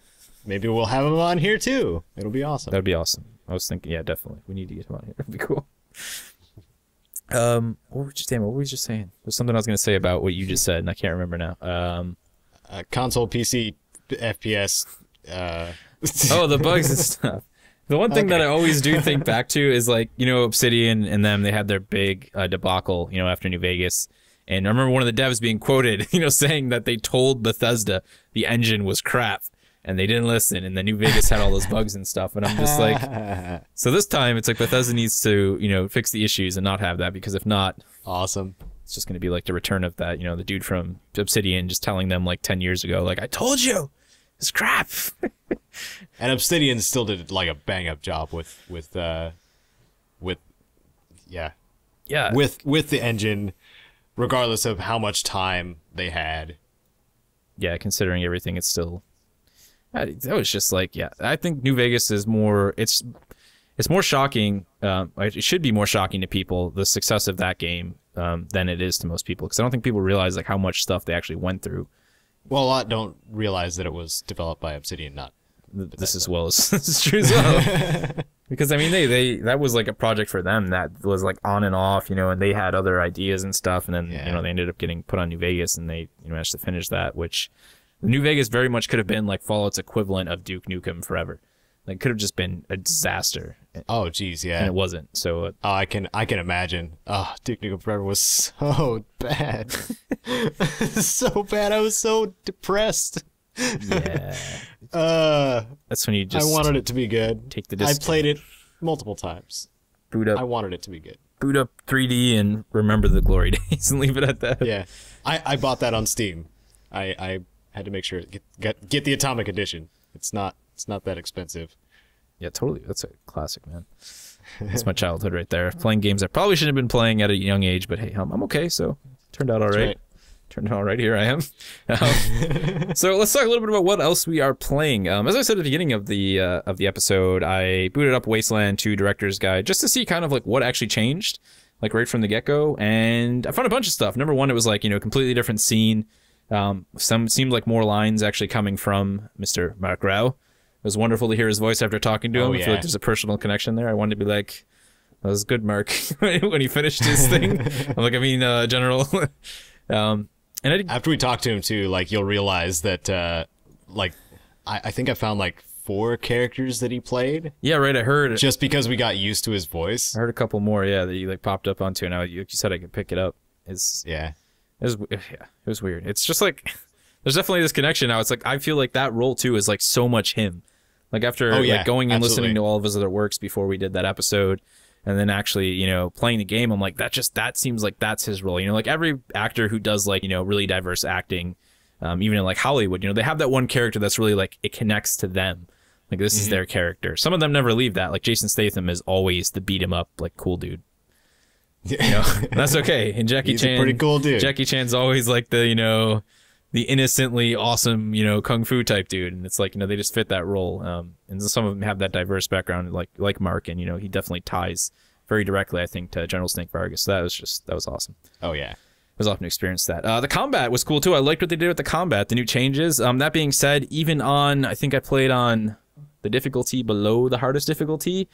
maybe we'll have him on here too. It'll be awesome. That'd be awesome. I was thinking, yeah, definitely. We need to get him on here. That'd be cool. What were we just saying? There's something I was going to say about what you just said, and I can't remember now. Console, PC, FPS. Oh, the bugs and stuff. The one thing that I always do think back to is, like, Obsidian and them, they had their big debacle, after New Vegas. And I remember one of the devs being quoted, saying that they told Bethesda the engine was crap and they didn't listen. And then New Vegas had all those bugs and stuff. And I'm just like, so this time it's like Bethesda needs to, fix the issues and not have that, because if not, Awesome. it's just going to be like the return of that, the dude from Obsidian just telling them like 10 years ago, like, I told you, it's crap. And Obsidian still did like a bang up job with the engine, regardless of how much time they had. Yeah, considering everything, it's still... That was just like, yeah, I think New Vegas is more... It's more shocking. It should be more shocking to people, the success of that game, than it is to most people. Because I don't think people realize like how much stuff they actually went through. Well, a lot don't realize that it was developed by Obsidian, not this as well as this is true as well. Because I mean, they that was like a project for them that was like on and off, and they had other ideas and stuff, and then they ended up getting put on New Vegas, and they managed to finish that. Which New Vegas very much could have been like Fallout's equivalent of Duke Nukem Forever. Like, could have just been a disaster. Oh, geez, yeah. And it wasn't. So I can imagine. Oh, Duke Nukem Forever was so bad. So bad. I was so depressed. Yeah. That's when you just... I wanted it to be good. Take the disc. I played it multiple times. Boot up. I wanted it to be good. Boot up 3D and remember the glory days and leave it at that. Yeah. I bought that on Steam. I had to make sure get the Atomic Edition. It's not that expensive. Yeah, totally. That's a classic, man. That's my childhood right there. Playing games I probably shouldn't have been playing at a young age, but hey, I'm okay, so turned out all right. Turned out all right. Here I am. So let's talk a little bit about what else we are playing. As I said at the beginning of the episode, I booted up Wasteland 2 Director's Guide just to see kind of like what actually changed, like right from the get-go, and I found a bunch of stuff. Number one, it was like, completely different scene. Some seemed like more lines actually coming from Mr. Mark Rao. It was wonderful to hear his voice after talking to him. I feel like there's a personal connection there. I wanted to be like, that was good, Mark, when he finished his thing. I'm like, General. And after we talked to him too, like you'll realize that like I think I found like 4 characters that he played. Yeah, right. I heard just because we got used to his voice. I heard a couple more. Yeah, that you like popped up onto, and now you said I could pick it up. It was weird. It's just like there's definitely this connection now. It's like I feel like that role too is like so much him. Like after like going and listening to all of his other works before we did that episode. And then actually, playing the game, I'm like, that seems like that's his role. Like every actor who does like, really diverse acting, even in like Hollywood, they have that one character that's really like, it connects to them. Like this is their character. Some of them never leave that. Like Jason Statham is always the beat him up, like cool dude. That's okay. And Jackie Chan, a pretty cool dude. Jackie Chan's always like the, the innocently awesome, kung fu type dude. And it's like, they just fit that role. And some of them have that diverse background like Mark. And, he definitely ties very directly, I think, to General Snake Vargas. So that was awesome. Oh, yeah. It was awesome to experience that. The combat was cool, too. I liked what they did with the combat, the new changes. That being said, even on, I think I played on the difficulty below the hardest difficulty.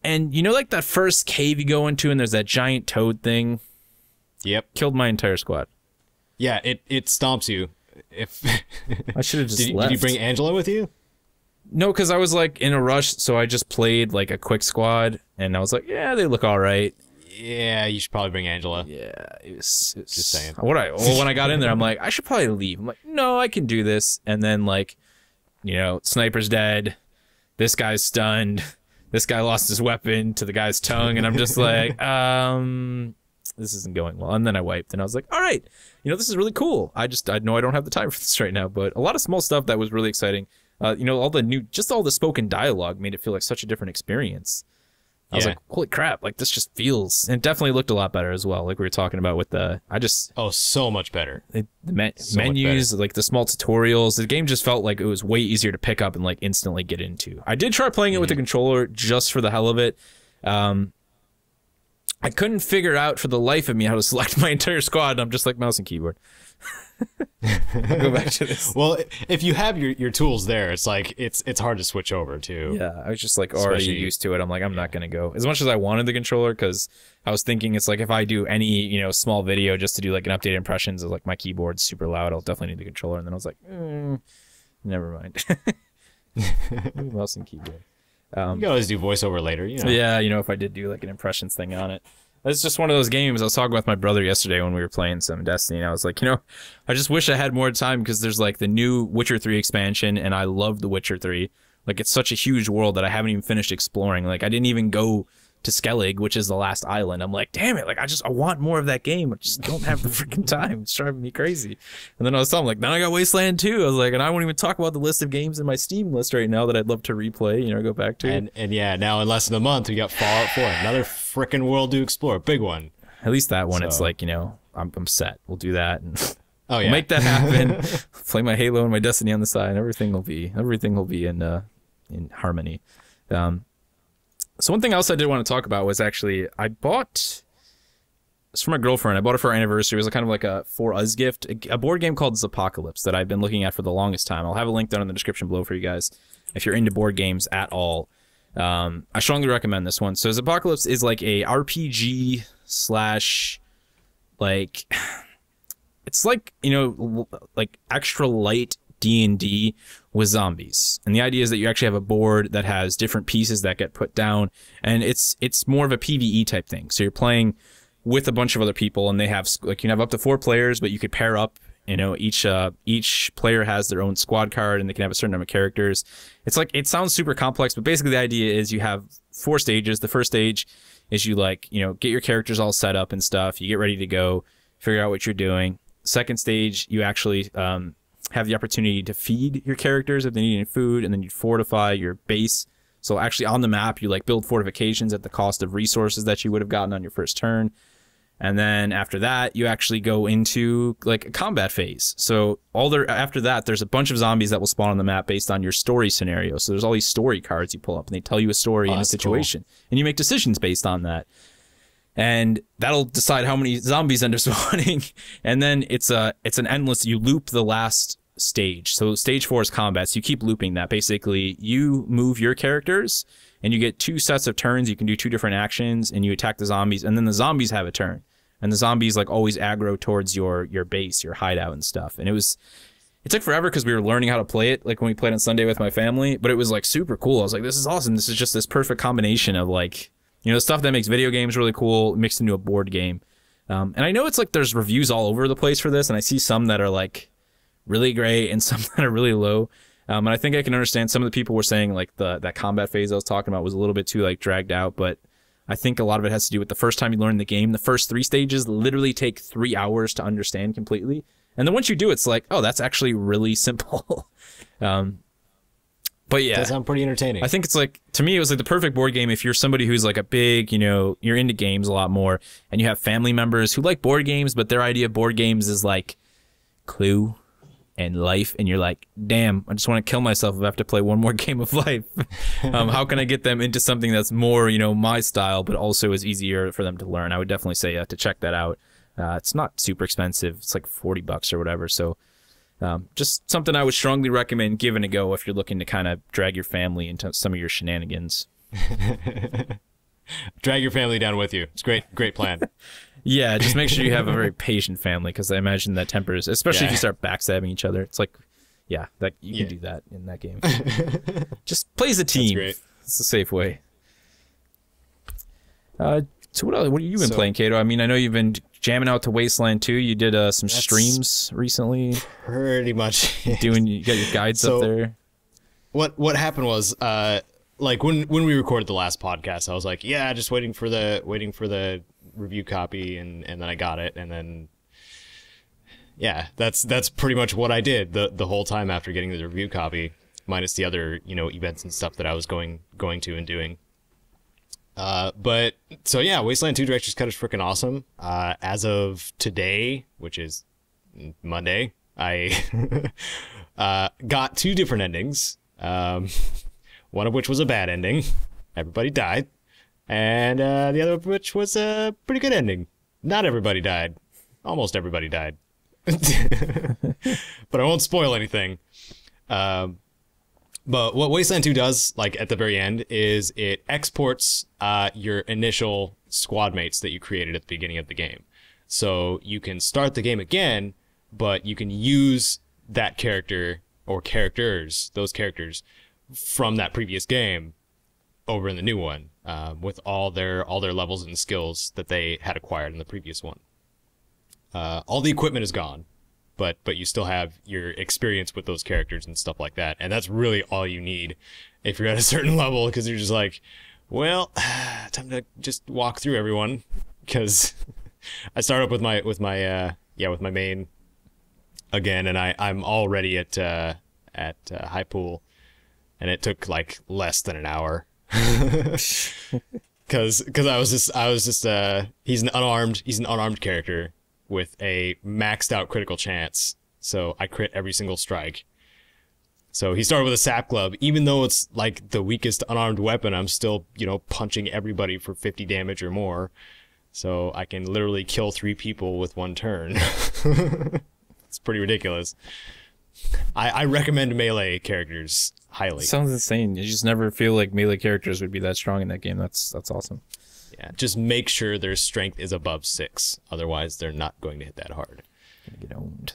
And, like that first cave you go into and there's that giant toad thing? Yep. Killed my entire squad. Yeah, it stomps you. If I should have just left. Did you bring Angela with you? No, because I was like in a rush, so I just played like a quick squad, and I was like, yeah, they look all right. Yeah, you should probably bring Angela. Yeah, it was just saying. When I got in there, I'm like, I should probably leave. I'm like, no, I can do this. And then like, sniper's dead. This guy's stunned. This guy lost his weapon to the guy's tongue, and I'm just like, this isn't going well. And then I wiped, and I was like, all right, this is really cool. I know I don't have the time for this right now, but a lot of small stuff that was really exciting. All the spoken dialogue made it feel like such a different experience. I was like, holy crap, like this just feels, and it definitely looked a lot better as well. Like we were talking about with so much better. The menus, like the small tutorials, the game just felt like it was way easier to pick up and like instantly get into. I did try playing it with the controller just for the hell of it. I couldn't figure out for the life of me how to select my entire squad. And I'm just like mouse and keyboard. I'll go back to this. Well, if you have your tools there, it's like it's hard to switch over to. Yeah, I was just like already used to it. I'm like, I'm not gonna go as much as I wanted the controller, because I was thinking it's like if I do any small video just to do like an updated impressions of like my keyboard's super loud, I'll definitely need the controller. And then I was like, never mind. Mouse and keyboard. You can always do voiceover later. Yeah, if I did do like an impressions thing on it. It's just one of those games. I was talking with my brother yesterday when we were playing some Destiny, and I was like, I just wish I had more time, because there's like the new Witcher 3 expansion, and I love The Witcher 3. Like, it's such a huge world that I haven't even finished exploring. Like, I didn't even go to Skellig, which is the last island. I'm like, damn it, like I want more of that game. I just don't have the freaking time. It's driving me crazy. And then I was telling him, like, now I got Wasteland 2. I was like, and I won't even talk about the list of games in my Steam list right now that I'd love to replay, go back to. And yeah, now in less than a month, we got Fallout 4, another freaking world to explore, big one. At least that one, it's like, I'm set. We'll do that, and we'll make that happen. Play my Halo and my Destiny on the side. Everything will be in harmony. So one thing else I did want to talk about was actually it's for my girlfriend. I bought it for our anniversary. It was kind of like a for us gift, a board game called Apocalypse that I've been looking at for the longest time. I'll have a link down in the description below for you guys if you're into board games at all. I strongly recommend this one. So Apocalypse is like a RPG / like it's like like extra light D&D with zombies, and the idea is that you actually have a board that has different pieces that get put down, and it's more of a PvE type thing. So you're playing with a bunch of other people, and they have you can have up to 4 players, but you could pair up. Each player has their own squad card, and they can have a certain number of characters. It's like, it sounds super complex, but basically the idea is you have 4 stages. The first stage is you get your characters all set up and stuff. You get ready to go, figure out what you're doing. Second stage, you actually have the opportunity to feed your characters if they need any food, and then you fortify your base. So actually on the map, you build fortifications at the cost of resources that you would have gotten on your first turn. And then after that, you actually go into like a combat phase. So after that, there's a bunch of zombies that will spawn on the map based on your story scenario. So there's all these story cards you pull up, and they tell you a story and a situation, and you make decisions based on that. and that'll decide how many zombies end up spawning. And then it's an endless. You loop the last stage. So stage 4 is combat. So you keep looping that. Basically, you move your characters, and you get 2 sets of turns. You can do 2 different actions, and you attack the zombies, and then the zombies have a turn. And the zombies like always aggro towards your base, your hideout and stuff. And it took forever because we were learning how to play it, like when we played on Sunday with my family, but it was like super cool. I was like, this is awesome. This is just this perfect combination of like, you know, the stuff that makes video games really cool mixed into a board game. And I know it's like there's reviews all over the place for this, and I see some that are like really great and some that are really low. And I think I can understand some of the people were saying like that combat phase I was talking about was a little bit too like dragged out, but I think a lot of it has to do with the first time you learn the game. The first 3 stages literally take 3 hours to understand completely. And then once you do, it's like, oh, that's actually really simple. But yeah, that sounds pretty entertaining. I think it's like, to me, it was like the perfect board game if you're somebody who's like a big, you know, you're into games a lot more, and you have family members who like board games, but their idea of board games is like Clue and Life, and you're like, damn, I just want to kill myself if I have to play one more game of Life. How can I get them into something that's more, you know, my style, but also is easier for them to learn? I would definitely say to check that out. It's not super expensive. It's like $40 or whatever. So just something I would strongly recommend giving a go if you're looking to kind of drag your family into some of your shenanigans. Drag your family down with you. It's great plan. Yeah, just make sure you have a very patient family, because I imagine that tempers, especially if you start backstabbing each other. It's like, yeah, that you can do that in that game. Just play as a team. That's great. It's a safe way. So what have you been playing, Caedo? I mean, I know you've been jamming out to Waistline 2. You did some streams recently. Pretty much. You got your guides up there. What happened was, like when we recorded the last podcast, I was like, yeah, just waiting for the review copy, and then I got it, and then yeah, that's pretty much what I did the whole time after getting the review copy, minus the other, you know, events and stuff that I was going to and doing. But so yeah, Wasteland 2 Director's Cut is freaking awesome. As of today, which is Monday, I got 2 different endings. One of which was a bad ending. Everybody died. And the other of which was a pretty good ending. Not everybody died. Almost everybody died. But I won't spoil anything. But what Wasteland 2 does, like at the very end, is it exports your initial squad mates that you created at the beginning of the game. So you can start the game again, but you can use that character or characters, those characters from that previous game over in the new one, with all their levels and skills that they had acquired in the previous one. All the equipment is gone, but you still have your experience with those characters and stuff like that, and that's really all you need if you're at a certain level, because you're just like, well, time to just walk through everyone, because I start up with my main again, and I'm already at high pool, and it took like less than an hour. Because I was just he's an unarmed character with a maxed out critical chance, so I crit every single strike. So he started with a sap club. Even though it's like the weakest unarmed weapon, I'm still, you know, punching everybody for 50 damage or more. So I can literally kill 3 people with 1 turn. It's pretty ridiculous. I recommend melee characters highly. Sounds insane. You just never feel like melee characters would be that strong in that game. That's awesome. Yeah, just make sure their strength is above 6. Otherwise, they're not going to hit that hard. Gonna get owned.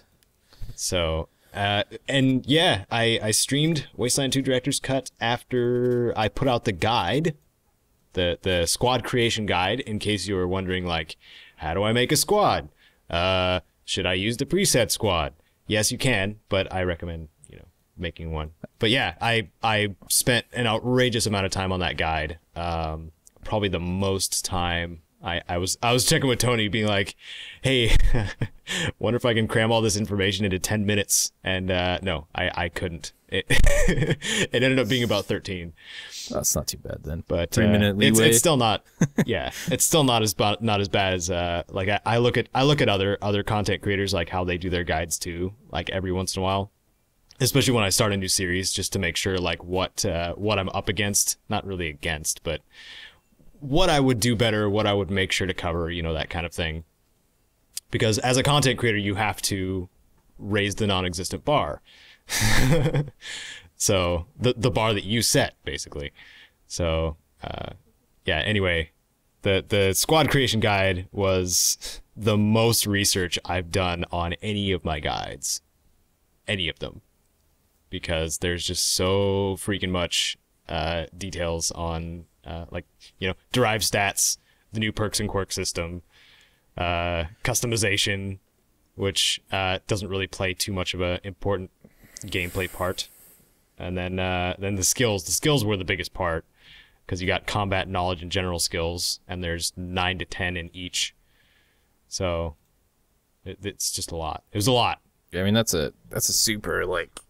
So, and yeah, I streamed Wasteland 2 Director's Cut after I put out the guide, the squad creation guide, in case you were wondering, like, how do I make a squad? Should I use the preset squad? Yes, you can, but I recommend, you know, making one. But yeah, I spent an outrageous amount of time on that guide. Probably the most time. I was checking with Tony, being like, hey, wonder if I can cram all this information into 10 minutes. And no, I couldn't. It ended up being about 13. That's not too bad then. But 3-minute leeway. It's still not. Yeah, it's still not as bad as like I look at other content creators, like how they do their guides too, like every once in a while, especially when I start a new series, just to make sure like what I'm up against, not really against, but what I would do better, what I would make sure to cover, you know, that kind of thing. Because as a content creator, you have to raise the non-existent bar. So the bar that you set, basically. So yeah, anyway, the squad creation guide was the most research I've done on any of my guides. Any of them. Because there's just so freaking much details on like, you know, derived stats, the new perks and quirk system, customization, which doesn't really play too much of an important gameplay part. And then the skills. The skills were the biggest part, because you got combat knowledge and general skills, and there's 9 to 10 in each. So it's just a lot. It was a lot. Yeah, I mean, that's a super, like,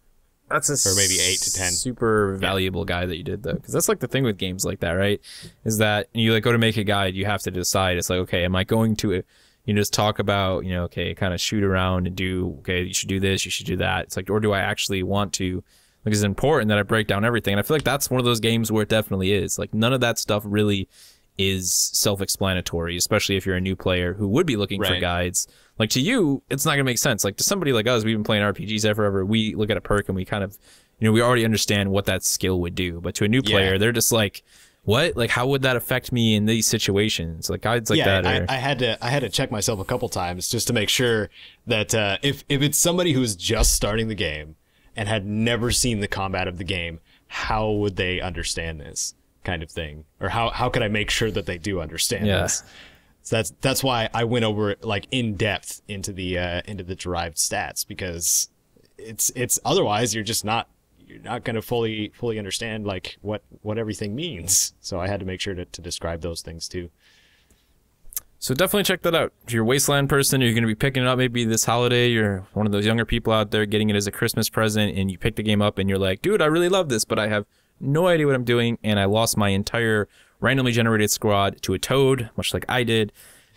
that's a or maybe 8 to 10 super valuable guide that you did, though, because that's like the thing with games like that, right? Is that you like go to make a guide, you have to decide. It's like, okay, am I going to you know, just talk about, you know, okay, kind of shoot around and do, okay, you should do this, you should do that. It's like, or do I actually want to, like, it's important that I break down everything. And I feel like that's one of those games where it definitely is. Like, none of that stuff really is self-explanatory, especially if you're a new player who would be looking for guides. Like, to you, it's not gonna make sense. Like, to somebody like us, we've been playing RPGs forever. We look at a perk and we kind of, you know, we already understand what that skill would do. But to a new player, they're just like, what? Like, how would that affect me in these situations? Like, guides like that. I had to check myself a couple times just to make sure that if it's somebody who's just starting the game and had never seen the combat of the game, how would they understand this kind of thing? Or how could I make sure that they do understand this? So that's why I went over it, like, in depth into the derived stats, because it's otherwise you're not going to fully understand, like, what everything means. So I had to make sure to describe those things too. So definitely check that out. If you're a Wasteland person, you're going to be picking it up maybe this holiday, you're one of those younger people out there getting it as a Christmas present, and you pick the game up and you're like, dude, I really love this, but I have no idea what I'm doing, and I lost my entire randomly generated squad to a toad, much like I did.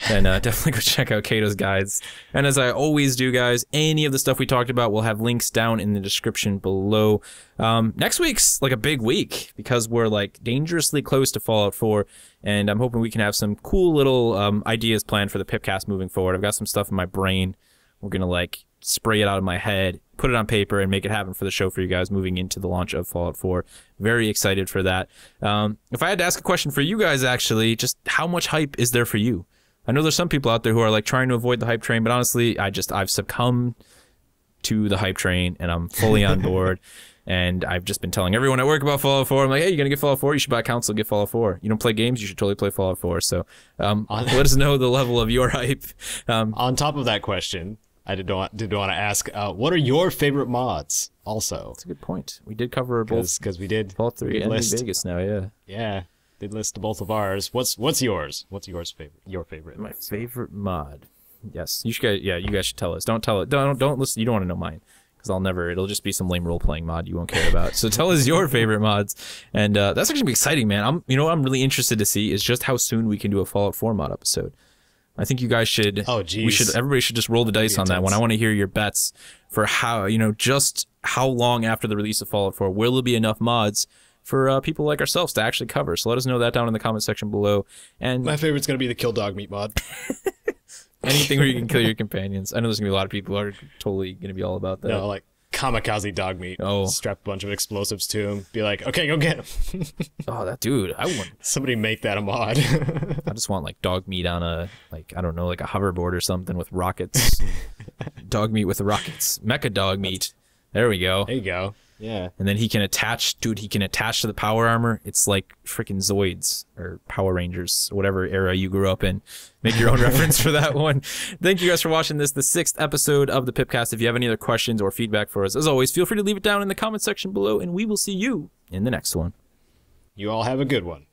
Then definitely go check out Caedo's guides. And as I always do, guys, any of the stuff we talked about, we'll have links down in the description below. Next week's like a big week, because we're like dangerously close to Fallout 4, and I'm hoping we can have some cool little ideas planned for the PIPCAST moving forward. I've got some stuff in my brain. We're gonna like spray it out of my head, put it on paper, and make it happen for the show for you guys moving into the launch of Fallout 4. Very excited for that. If I had to ask a question for you guys, actually, just how much hype is there for you? I know there's some people out there who are like trying to avoid the hype train, but honestly, I've succumbed to the hype train, and I'm fully on board. And I've just been telling everyone at work about Fallout 4. I'm like, hey, you're gonna get Fallout 4? You should buy a console, get Fallout 4. You don't play games? You should totally play Fallout 4. So let us know the level of your hype. On top of that question, I did want to ask, what are your favorite mods? Also, that's a good point. We did cover both, because we did Fallout 3 and New Vegas now. Yeah. Did list both of ours. What's yours? What's yours favorite? Your favorite? My favorite mod. Yes, you should. Yeah, you guys should tell us. Don't tell it. Don't listen. You don't want to know mine, because I'll never. It'll just be some lame role playing mod you won't care about. So tell us your favorite mods, and that's actually gonna be exciting, man. You know what I'm really interested to see is just how soon we can do a Fallout 4 mod episode. I think you guys should. Oh, geez. Everybody should just roll the dice on that one. I want to hear your bets for how, you know, just how long after the release of Fallout 4 will there be enough mods for people like ourselves to actually cover. So let us know that down in the comment section below. And my favorite's going to be the kill dog meat mod. Anything where you can kill your companions. I know there's going to be a lot of people who are totally going to be all about that. No, like kamikaze dog meat. Oh. Strap a bunch of explosives to him. Be like, okay, go get him. Oh, that dude. I want somebody make that a mod. I just want like dog meat on a, like, I don't know, like a hoverboard or something with rockets. Dog meat with rockets. Mecha dog meat. There we go. There you go. Yeah. And then he can attach to the power armor. It's like freaking Zoids or Power Rangers, whatever era you grew up in. Make your own reference for that one. Thank you guys for watching this, the 6th episode of the PIPCAST. If you have any other questions or feedback for us, as always, feel free to leave it down in the comment section below, and we will see you in the next one. You all have a good one.